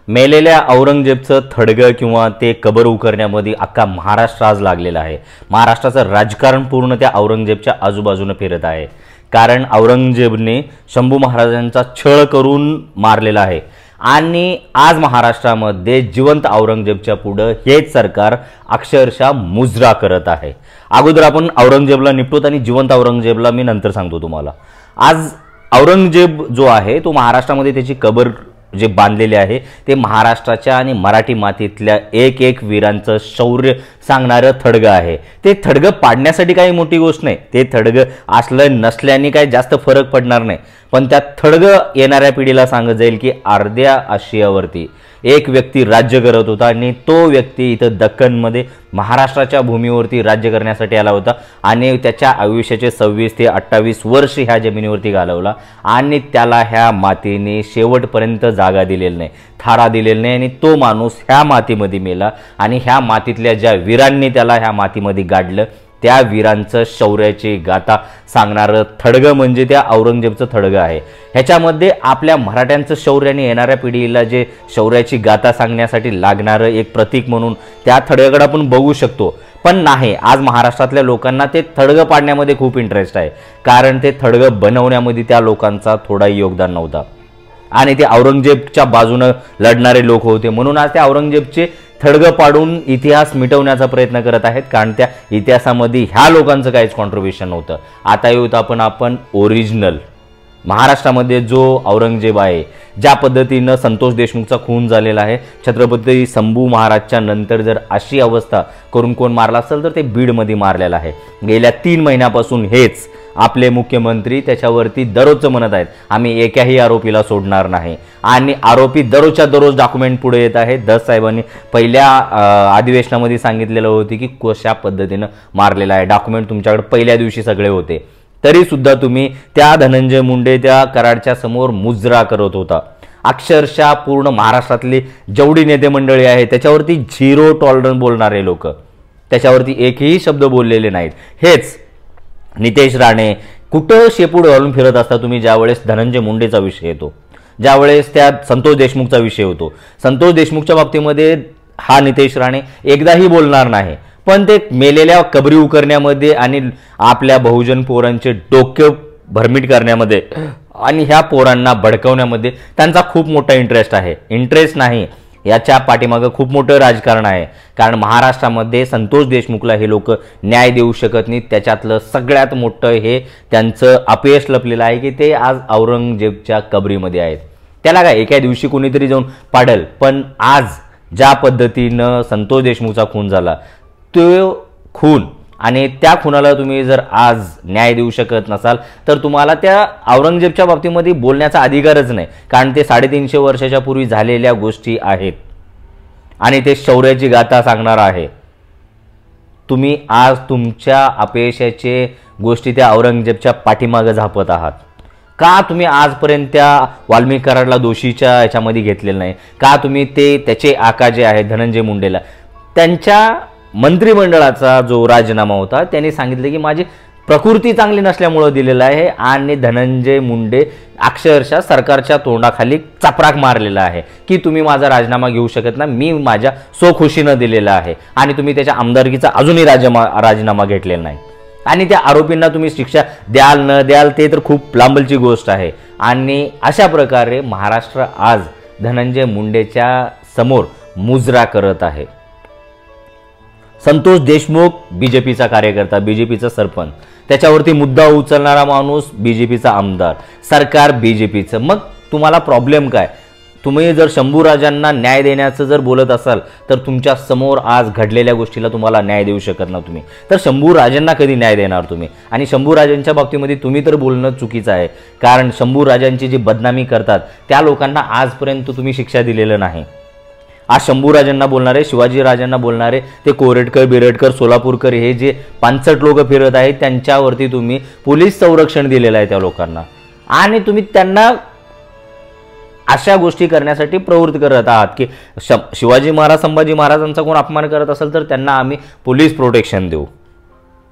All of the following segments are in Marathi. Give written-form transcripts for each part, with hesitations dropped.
मेलेल्या औरंगजेबचं थडगं किंवा ते कबर उकरण्यामध्ये अख्खा महाराष्ट्र आज लागलेला आहे। महाराष्ट्राचं राजकारण पूर्ण त्या औरंगजेबच्या आजूबाजूने फिरत आहे। कारण औरंगजेबने शंभू महाराजांचा छळ करून मारलेला आहे आणि आज महाराष्ट्रामध्ये जिवंत औरंगजेबच्या पुढे हेच सरकार अक्षरशः मुजरा करत आहे। अगोदर आपण औरंगजेबला निपटूत आणि जिवंत औरंगजेबला मी नंतर सांगतो तुम्हाला। आज औरंगजेब जो आहे तो महाराष्ट्रामध्ये त्याची कबर जे बांधलेले आहे ते महाराष्ट्राच्या आणि मराठी मातीतल्या एक एक वीरांचं शौर्य सांगणारं थडगं आहे। ते थडगं पाडण्यासाठी काही मोठी गोष्ट नाही, ते थडगं असलं नसल्याने काही जास्त फरक पडणार नाही, पण त्या थडगं येणाऱ्या पिढीला सांगत जाईल की अर्ध्या आशियावरती एक व्यक्ती राज्य करत होता आणि तो व्यक्ती इथं दक्कनमध्ये महाराष्ट्राच्या भूमीवरती राज्य करण्यासाठी आला होता आणि त्याच्या आयुष्याचे 26 ते 28 वर्ष ह्या जमिनीवरती घालवला आणि त्याला ह्या मातीने शेवटपर्यंत जागा दिलेली नाही, थारा दिलेला नाही आणि तो माणूस ह्या मातीमध्ये मेला आणि ह्या मातीतल्या ज्या वीरांनी त्याला ह्या मातीमध्ये गाडलं त्या वीरांचं शौर्याची गाथा सांगणारं थडगं म्हणजे त्या औरंगजेबचं थडगं आहे। ह्याच्यामध्ये आपल्या मराठ्यांचं शौर्याने येणाऱ्या पिढीला जे शौर्याची गाथा सांगण्यासाठी लागणारं एक प्रतीक म्हणून त्या थडग्याकडे आपण बघू शकतो, पण नाही, आज महाराष्ट्रातल्या लोकांना ते थडगं पाडण्यामध्ये खूप इंटरेस्ट आहे कारण ते थडगं बनवण्यामध्ये त्या लोकांचा थोडाही योगदान नव्हता आणि ते औरंगजेबच्या बाजूने लढणारे लोक होते, म्हणून आज त्या औरंगजेबचे थडगं पाडून इतिहास मिटवण्याचा प्रयत्न करत आहेत कारण त्या इतिहासामध्ये ह्या लोकांचं काहीच कॉन्ट्रीब्युशन नव्हतं। आता येऊत आपण ओरिजिनल महाराष्ट्रामध्ये जो औरंगजेब आहे, ज्या पद्धतीनं संतोष देशमुखचा खून झालेला आहे, छत्रपती शंभू महाराजच्या नंतर जर अशी अवस्था करून कोण मारला असेल तर ते बीडमध्ये मारलेला आहे। गेल्या 3 महिन्यापासून हेच आपले मुख्यमंत्री त्याच्यावरती दररोजचं म्हणत आहेत आम्ही एकाही आरोपीला सोडणार नाही आणि आरोपी दररोजच्या दररोज डॉक्युमेंट पुढे येत आहेत। दस साहेबांनी पहिल्या अधिवेशनामध्ये सांगितलेलं होतं की कशा पद्धतीनं मारलेला आहे, डॉक्युमेंट तुमच्याकडे पहिल्या दिवशी सगळे होते, तरी सुद्धा तुम्ही त्या धनंजय मुंडे त्या कराडच्या समोर मुजरा करत होता। अक्षरशः पूर्ण महाराष्ट्रातली जेवढी नेते मंडळी आहे त्याच्यावरती 0 टॉलरन्स बोलणारे लोक, त्याच्यावरती एकही शब्द बोललेले नाहीत। हेच नितेश राणे कुठं शेपूट घालून फिरत असता तुम्ही ज्यावेळेस धनंजय मुंडेचा विषय येतो, ज्यावेळेस त्या संतोष देशमुखचा विषय होतो। संतोष देशमुखच्या बाबतीमध्ये हा नितेश राणे एकदाही बोलणार नाही, पण ते मेलेल्या कबरी उकरण्यामध्ये आणि आपल्या बहुजन पोरांचे डोके भरमीट करण्यामध्ये आणि ह्या पोरांना भडकवण्यामध्ये त्यांचा खूप मोठा इंटरेस्ट आहे। इंटरेस्ट नाही, याच्या पाठीमागे खूप मोठं राजकारण आहे कारण महाराष्ट्रामध्ये संतोष देशमुखला हे लोक न्याय देऊ शकत नाहीत। त्याच्यातलं सगळ्यात मोठं हे त्यांचं अपयश लपलेलं आहे की ते आज औरंगजेबच्या कबरीमध्ये आहेत। त्याला काय एका दिवशी कोणीतरी जाऊन पाडल, पण आज ज्या पद्धतीनं संतोष देशमुखचा खून झाला तो खून आणि त्या खुनाला तुम्ही जर आज न्याय देऊ शकत नसाल तर तुम्हाला त्या औरंगजेबच्या बाबतीमध्ये बोलण्याचा अधिकारच नाही कारण ते 350 वर्षाच्या पूर्वी झालेल्या गोष्टी आहेत आणि ते शौर्याची गाथा सांगणार आहे। तुम्ही आज तुमच्या अपयशाचे गोष्टी त्या औरंगजेबच्या पाठीमागे झापत आहात का? तुम्ही आजपर्यंत त्या वाल्मिकी कराडला दोषीच्या ह्याच्यामध्ये घेतलेलं नाही का? तुम्ही त्याचे आका जे आहेत धनंजय मुंडेला त्यांच्या मंत्रिमंडळाचा जो राजीनामा होता त्यांनी सांगितले की माझी प्रकृती चांगली नसल्यामुळे दिलेला आहे आणि धनंजय मुंडे अक्षरशः सरकारच्या तोंडाखाली चपराक मारलेला आहे की तुम्ही माझा राजीनामा घेऊ शकत नाही, मी माझ्या स्वखुशीनं दिलेला आहे आणि तुम्ही त्याच्या आमदारकीचा अजूनही राजीनामा घेतलेला नाही आणि त्या आरोपींना तुम्ही शिक्षा द्याल न द्याल ते तर खूप लांबलची गोष्ट आहे। आणि अशा प्रकारे महाराष्ट्र आज धनंजय मुंडेच्या समोर मुजरा करत आहे। संतोष देशमुख बीजेपीचा कार्यकर्ता, बीजेपीचा सरपंच, त्याच्यावरती मुद्दा उचलणारा माणूस बीजेपीचा आमदार, सरकार बीजेपीचं, मग तुम्हाला प्रॉब्लेम काय? तुम्ही जर शंभू राजांना न्याय देण्याचं जर बोलत असाल तर तुमच्या समोर आज घडलेल्या गोष्टीला तुम्हाला न्याय देऊ शकत ना तुम्ही, तर शंभू राजांना कधी न्याय देणार तुम्ही? आणि शंभू राजांच्या बाबतीमध्ये तुम्ही तर बोलणं चुकीचं आहे कारण शंभू राजांची जी बदनामी करतात त्या लोकांना आजपर्यंत तुम्ही शिक्षा दिलेलं नाही। आज शंभू राजांना बोलणारे, शिवाजी राजांना बोलणारे ते कोरेटकर, बिरडकर, सोलापूरकर हे जे 65 लोक फिरत आहेत त्यांच्यावरती तुम्ही पोलीस संरक्षण दिलेलं आहे त्या लोकांना आणि तुम्ही त्यांना अशा गोष्टी करण्यासाठी प्रवृत्त करत आहात की शिवाजी महाराज, संभाजी महाराजांचा कोण अपमान करत असेल तर त्यांना आम्ही पोलीस प्रोटेक्शन देऊ।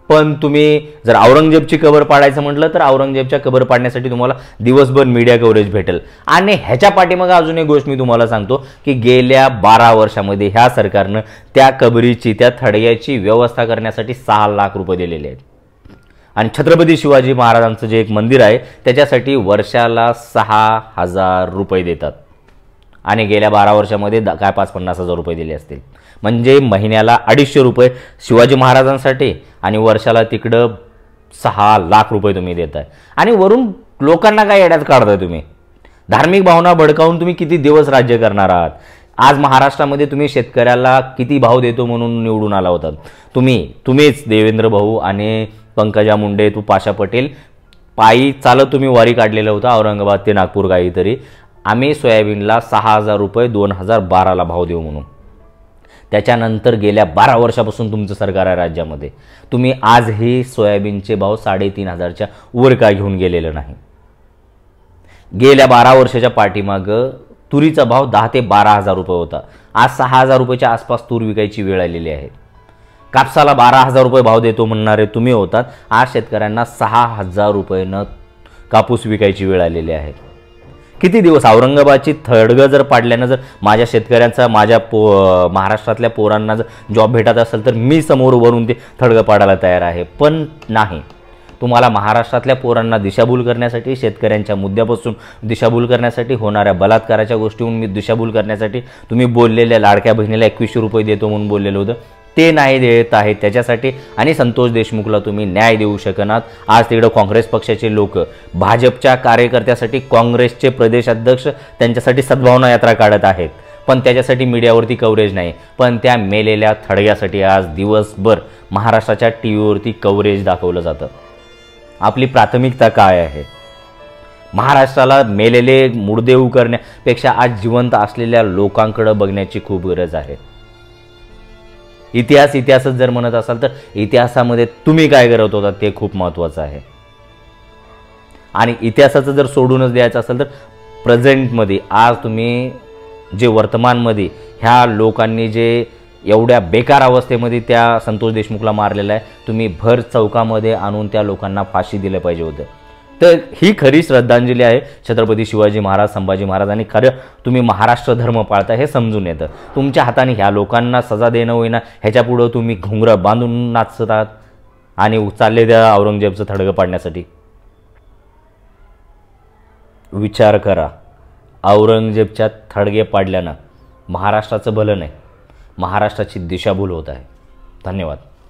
पण तुम्ही जर औरंगजेबची कबर पाडायचं म्हटलं तर औरंगजेबच्या कबर पाडण्यासाठी तुम्हाला दिवसभर मीडिया कव्हरेज भेटेल. आणि ह्याच्या पाठीमागे अजून एक गोष्ट मी तुम्हाला सांगतो की गेल्या 12 वर्षामध्ये ह्या सरकारनं त्या कबरीची, त्या थडग्याची व्यवस्था करण्यासाठी 6 लाख रुपये दिलेले आहेत. आणि छत्रपती शिवाजी महाराजांचं जे एक मंदिर आहे त्याच्यासाठी वर्षाला 6,000 रुपये देतात. आणि गेल्या 12 वर्षामध्ये काय 50-50 हजार रुपये दिले असतील. म्हणजे महिन्याला 250 रुपये शिवाजी महाराजांसाठी आणि वर्षाला तिकडं 6 लाख रुपये तुम्ही देताय. आणि वरून लोकांना काय येड्यात काढताय तुम्ही. धार्मिक भावना भडकावून तुम्ही किती दिवस राज्य करणार आहात. आज महाराष्ट्रामध्ये तुम्ही शेतकऱ्याला किती भाव देतो म्हणून निवडून आला होता. तुम्हीच देवेंद्र भाऊ आणि पंकजा मुंडे, तू पाशा पटेल, पायी चालत तुम्ही वारी काढलेलं होतं औरंगाबाद ते नागपूर काहीतरी. आम्ही सोयाबीनला 6,000 रुपये 2012ला भाव देऊ म्हणून. त्याच्यानंतर गेल्या 12 वर्षापासून तुमचं सरकार आहे राज्यामध्ये. तुम्ही आजही सोयाबीनचे भाव 3,500च्या वर का घेऊन गेलेलं नाही. गेल्या 12 वर्षाच्या पाठीमागं तुरीचा भाव 10 ते 12,000 रुपये होता. आज 6,000 रुपयाच्या आसपास तूर विकायची वेळ आलेली आहे. कापसाला 12,000 रुपये भाव देतो म्हणणारे तुम्ही होतात. आज शेतकऱ्यांना 6,000 रुपयानं कापूस विकायची वेळ आलेली आहे. किती दिवस औरंगाबादची थडगं जर पाडल्यानं जर माझ्या शेतकऱ्यांचा, माझ्या महाराष्ट्रातल्या पोरांना जर जॉब भेटत असेल तर मी समोर उभारून ते थडगं पाडायला तयार आहे. पण नाही, तुम्हाला महाराष्ट्रातल्या पोरांना दिशाभूल करण्यासाठी, शेतकऱ्यांच्या मुद्द्यापासून दिशाभूल करण्यासाठी, होणाऱ्या बलात्काराच्या गोष्टीहून मी दिशाभूल करण्यासाठी तुम्ही बोललेल्या लाडक्या बहिणीला 2100 रुपये देतो म्हणून बोललेलं होतं ते नाही देत आहे त्याच्यासाठी. आणि संतोष देशमुखला तुम्ही न्याय देऊ शकणार. आज तिकडं काँग्रेस पक्षाचे लोक भाजपच्या कार्यकर्त्यासाठी काँग्रेसचे प्रदेशाध्यक्ष त्यांच्यासाठी सद्भावना यात्रा काढत आहेत. पण त्याच्यासाठी मीडियावरती कव्हरेज नाही. पण त्या मेलेल्या थडग्यासाठी आज दिवसभर महाराष्ट्राच्या टीव्हीवरती कव्हरेज दाखवलं जातं. आपली प्राथमिकता काय आहे. महाराष्ट्राला मेलेले मुर्दे उकरण्यापेक्षा आज जिवंत असलेल्या लोकांकडे बघण्याची खूप गरज आहे. इतिहासच जर म्हणत असाल तर इतिहासामध्ये तुम्ही काय करत होता ते खूप महत्त्वाचं आहे. आणि इतिहासाचं जर सोडूनच द्यायचं असेल तर प्रेझेंटमध्ये आज तुम्ही जे वर्तमानमध्ये ह्या लोकांनी जे एवढ्या बेकार अवस्थेमध्ये त्या संतोष देशमुखला मारलेला आहे, तुम्ही भर चौकामध्ये आणून त्या लोकांना फाशी दिलं पाहिजे होतं. तर ही खरी श्रद्धांजली आहे छत्रपती शिवाजी महाराज, संभाजी महाराज. आणि खरं तुम्ही महाराष्ट्र धर्म पाळता हे समजून येतं. तुमच्या हाताने ह्या लोकांना सजा देणं होईना, ह्याच्यापुढं तुम्ही घुंगरं बांधून नाचतात आणि चालले त्या औरंगजेबचं थडगं पाडण्यासाठी. विचार करा, औरंगजेबच्या थडगे पाडल्यानं महाराष्ट्राचं भलं नाही, महाराष्ट्राची दिशाभूल होत आहे. धन्यवाद.